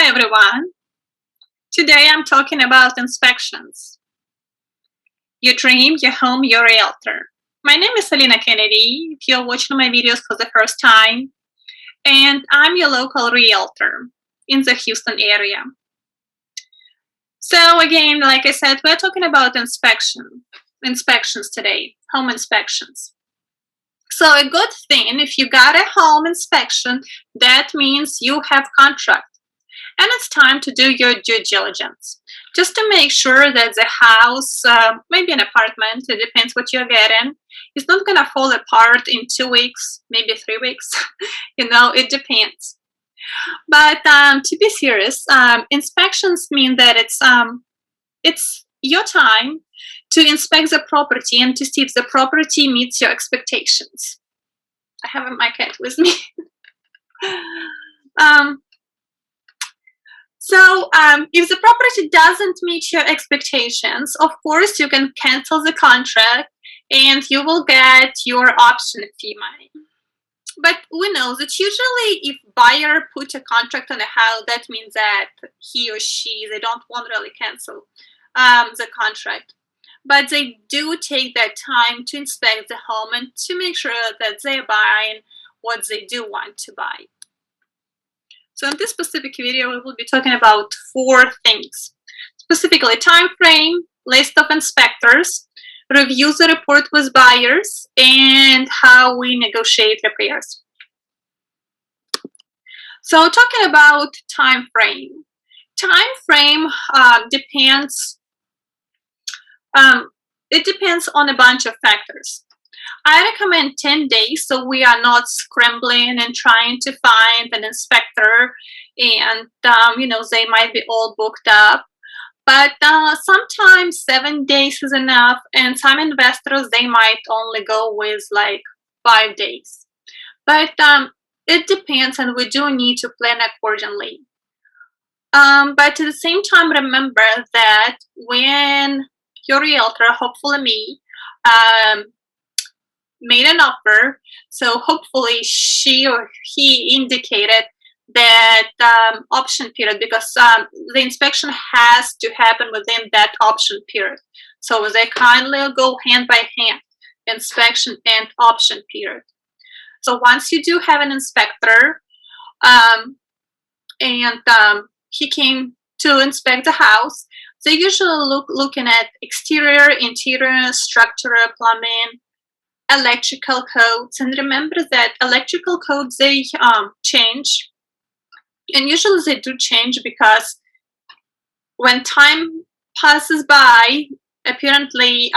Hi everyone. Today I'm talking about inspections. Your dream, your home, your realtor. My name is Selena Kennedy, if you're watching my videos for the first time, and I'm your local realtor in the Houston area. So again, like I said, we're talking about inspections today, home inspections. So a good thing, if you got a home inspection, that means you have contract. And it's time to do your due diligence just to make sure that the house, maybe an apartment, it depends what you're getting, is not going to fall apart in 2 weeks, maybe 3 weeks. It depends. But to be serious, inspections mean that it's your time to inspect the property and to see if the property meets your expectations. I have my cat with me. So if the property doesn't meet your expectations, of course, you can cancel the contract and you will get your option fee money. But we know that usually if buyer put a contract on a house, that means that he or she, they don't want to really cancel the contract. But they do take that time to inspect the home and to make sure that they're buying what they do want to buy. So in this specific video, we will be talking about 4 things. Specifically, time frame, list of inspectors, review the report with buyers, and how we negotiate repairs. So talking about time frame. Time frame depends. It depends on a bunch of factors. I recommend 10 days so we are not scrambling and trying to find an inspector and, they might be all booked up. But sometimes 7 days is enough, and some investors, they might only go with like 5 days. But it depends, and we do need to plan accordingly. But at the same time, remember that when your realtor, hopefully me, made an offer, so hopefully she or he indicated that option period, because the inspection has to happen within that option period. So they kindly go hand by hand, inspection and option period. So once you do have an inspector and he came to inspect the house, they usually looking at exterior, interior, structural, plumbing, electrical codes. And remember that electrical codes, they change, and usually they do change because when time passes by, apparently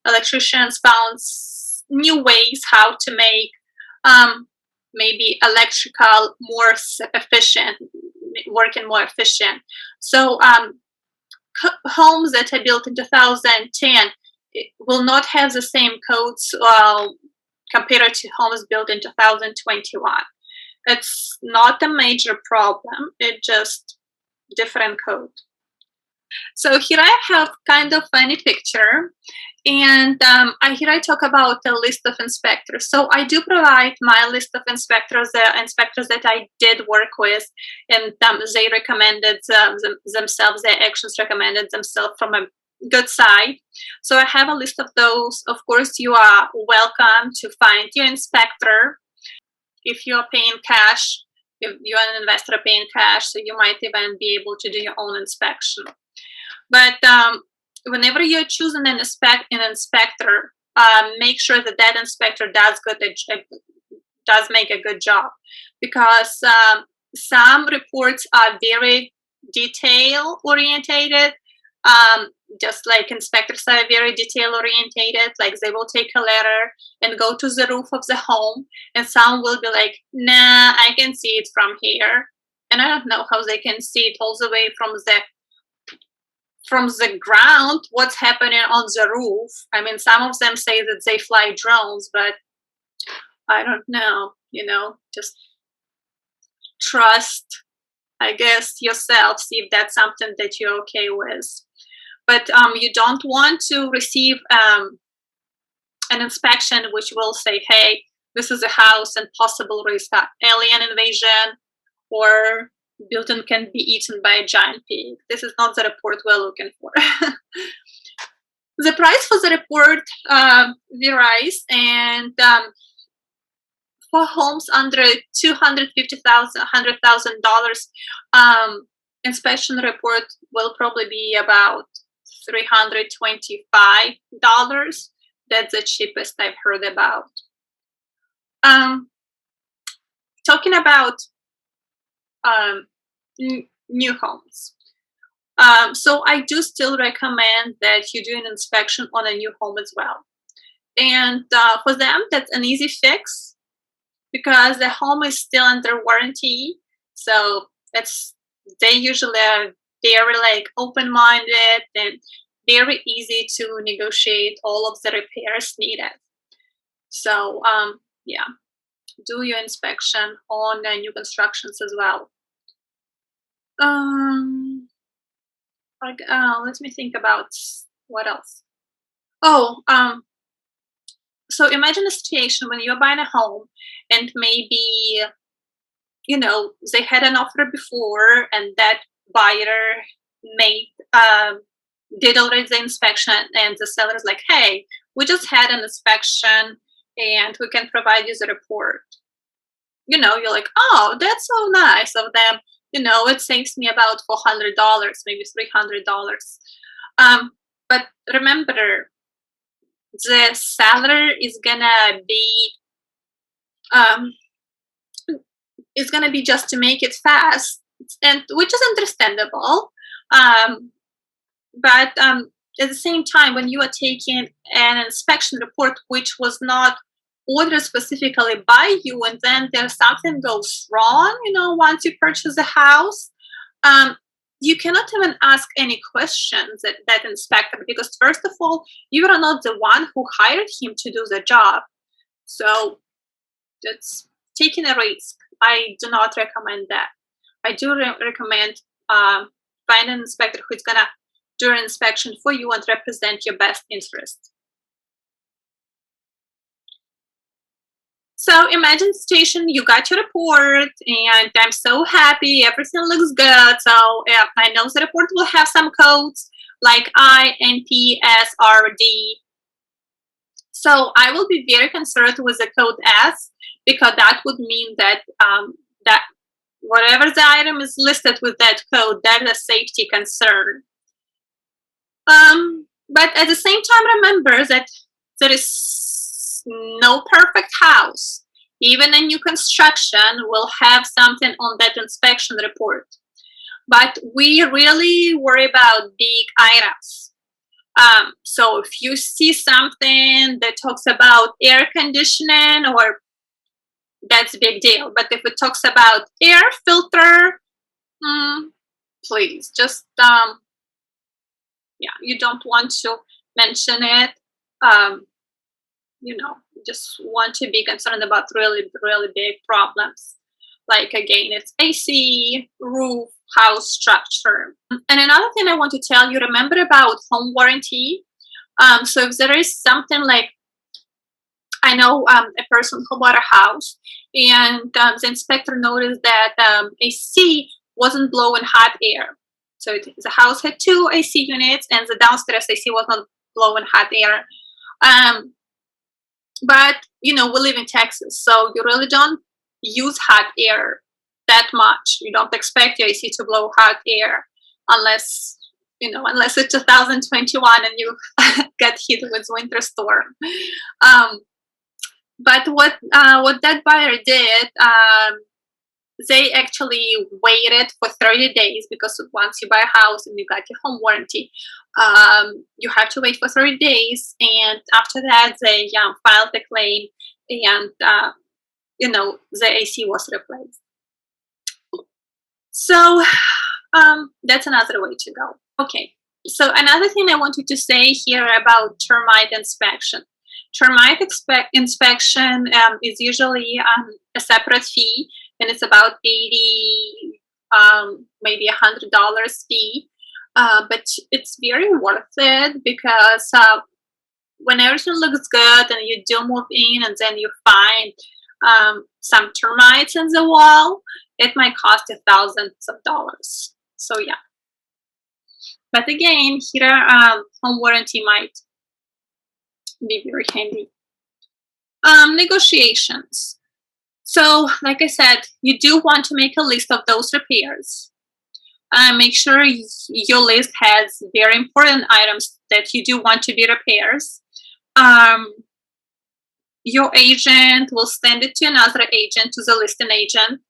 electricians found new ways how to make maybe electrical more efficient, working more efficient. So homes that are built in 2010 will not have the same codes compared to homes built in 2021. It's not a major problem, it's just different code. So here I have kind of funny picture, and here I talk about a list of inspectors. So I do provide my list of inspectors, the inspectors that I did work with, and they recommended themselves, their actions recommended themselves from a good side. So I have a list of those. Of course, you are welcome to find your inspector. If you are paying cash, if you're an investor paying cash, so you might even be able to do your own inspection. But whenever you're choosing an inspector, make sure that that inspector does make a good job, because some reports are very detail orientated. Just like inspectors are very detail orientated, like they will take a ladder and go to the roof of the home, and some will be like, nah, I can see it from here. And I don't know how they can see it all the way from the ground, what's happening on the roof. I mean, some of them say that they fly drones, but I don't know, just trust, I guess, yourself, see if that's something that you're okay with. But you don't want to receive an inspection which will say, hey, this is a house and possible risk of alien invasion, or building can be eaten by a giant pig. This is not the report we're looking for. The price for the report varies, and for homes under $250,000, inspection report will probably be about $325. That's the cheapest I've heard about. Talking about new homes. So I do still recommend that you do an inspection on a new home as well. And for them, that's an easy fix because the home is still under warranty. So they usually are very like open-minded and very easy to negotiate all of the repairs needed. So yeah, do your inspection on new constructions as well. Let me think about what else. Oh, so imagine a situation when you're buying a home and maybe, they had an offer before and that buyer did already the inspection and the seller's like, hey, we just had an inspection and we can provide you the report. You're like, oh, that's so nice of them. It saves me about $400, maybe $300. But remember, the seller is gonna be just to make it fast, and which is understandable. But at the same time, when you are taking an inspection report which was not ordered specifically by you, and then there's something goes wrong, once you purchase a house, you cannot even ask any questions that inspector, because first of all, you are not the one who hired him to do the job. So that's taking a risk. I do not recommend that. I do recommend find an inspector who's gonna do an inspection for you and represent your best interest. So imagine the situation, you got your report and I'm so happy, everything looks good. So I know the report will have some codes like I, N, P, S, R, D. So I will be very concerned with the code S, because that would mean that that whatever the item is listed with that code, that is a safety concern. But at the same time, remember that there is no perfect house. Even a new construction will have something on that inspection report. But we really worry about big items. So if you see something that talks about air conditioning, or that's a big deal. But if it talks about air filter, please just you don't want to mention it. Just want to be concerned about really, really big problems. Like again, it's AC, roof, house structure. And another thing I want to tell you, remember about home warranty. So if there is something like, I know a person who bought a house and the inspector noticed that AC wasn't blowing hot air. So the house had 2 AC units and the downstairs AC was not blowing hot air. But we live in Texas, so you really don't use hot air that much. You don't expect your AC to blow hot air unless it's 2021 and you get hit with winter storm. But what that buyer did, they actually waited for 30 days, because once you buy a house and you got your home warranty, you have to wait for 30 days. And after that, they filed the claim and, the AC was replaced. So that's another way to go. Okay. So another thing I wanted to say here about termite inspection. Termite inspection is usually a separate fee, and it's about $80, maybe $100 fee. But it's very worth it, because when everything looks good and you do move in and then you find some termites in the wall, it might cost you thousands of dollars. So yeah. But again, here home warranty might be very handy. Negotiations. So, like I said, you do want to make a list of those repairs. Make sure your list has very important items that you do want to be repairs. Your agent will send it to another agent, to the listing agent.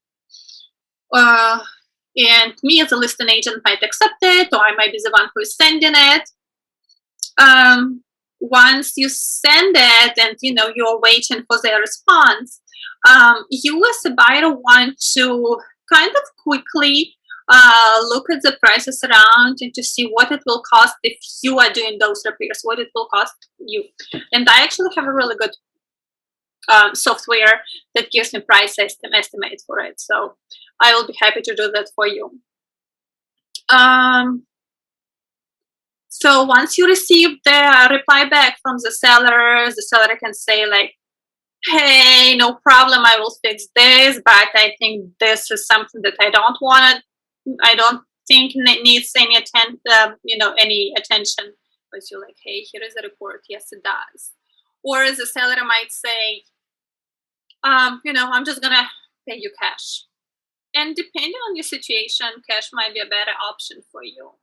And me as a listing agent might accept it, or I might be the one who is sending it. Once you send it and you're waiting for their response, you as a buyer want to kind of quickly look at the prices around and to see what it will cost if you are doing those repairs, what it will cost you. And I actually have a really good software that gives me price estimate for it. So I will be happy to do that for you. So once you receive the reply back from the seller can say like, hey, no problem, I will fix this, but I think this is something that I don't think needs any any attention. But you're like, hey, here is a report. Yes, it does. Or the seller might say, I'm just gonna pay you cash. And depending on your situation, cash might be a better option for you.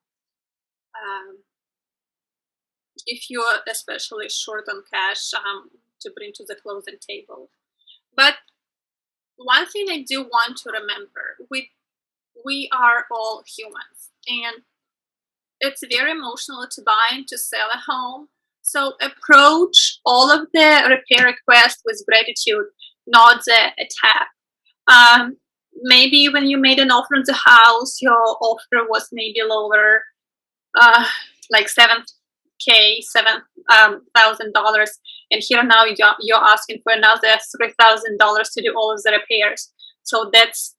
If you're especially short on cash to bring to the closing table. But one thing I do want to remember, we are all humans, and it's very emotional to buy and to sell a home. So approach all of the repair requests with gratitude, not the attack. Maybe when you made an offer on the house, your offer was maybe lower, like $7,000, and here now you're asking for another $3,000 to do all of the repairs. So that's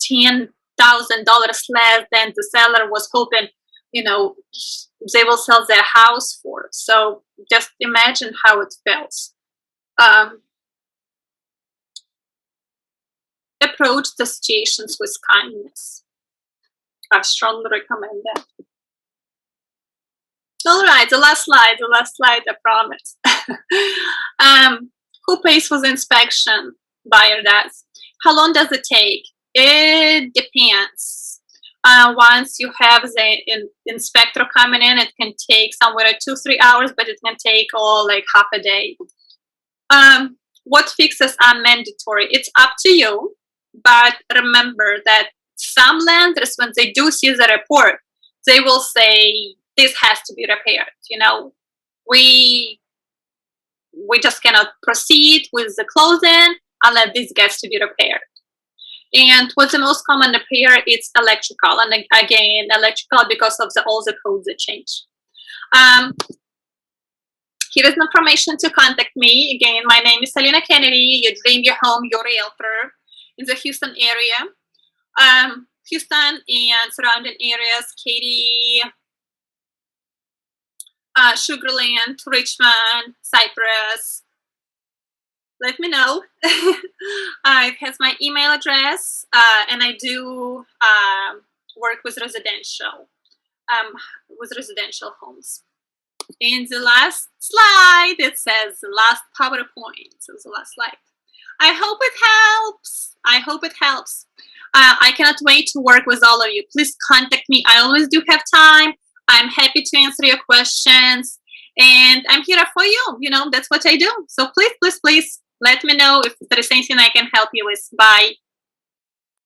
$10,000 less than the seller was hoping they will sell their house for. So just imagine how it feels. Approach the situations with kindness. I strongly recommend that. All right, the last slide, I promise. Who pays for the inspection? Buyer does. How long does it take? It depends. Once you have the inspector coming in, it can take somewhere 2-3 hours, but it can take like half a day. What fixes are mandatory? It's up to you, but remember that some lenders, when they do see the report, they will say, this has to be repaired. We just cannot proceed with the closing unless this gets to be repaired. And what's the most common repair? It's electrical. And again, electrical because of all the codes that change. Here is information to contact me. Again, my name is Alina Kennedy. You dream your home, your realtor in the Houston area. Houston and surrounding areas, Katy, Sugar Land, Richmond, Cypress. Let me know. It has my email address, and I do work with residential homes. In the last slide, it says the last PowerPoint. So the last slide. I hope it helps. I cannot wait to work with all of you. Please contact me. I always do have time. I'm happy to answer your questions, and I'm here for you. That's what I do. So please let me know if there is anything I can help you with. Bye.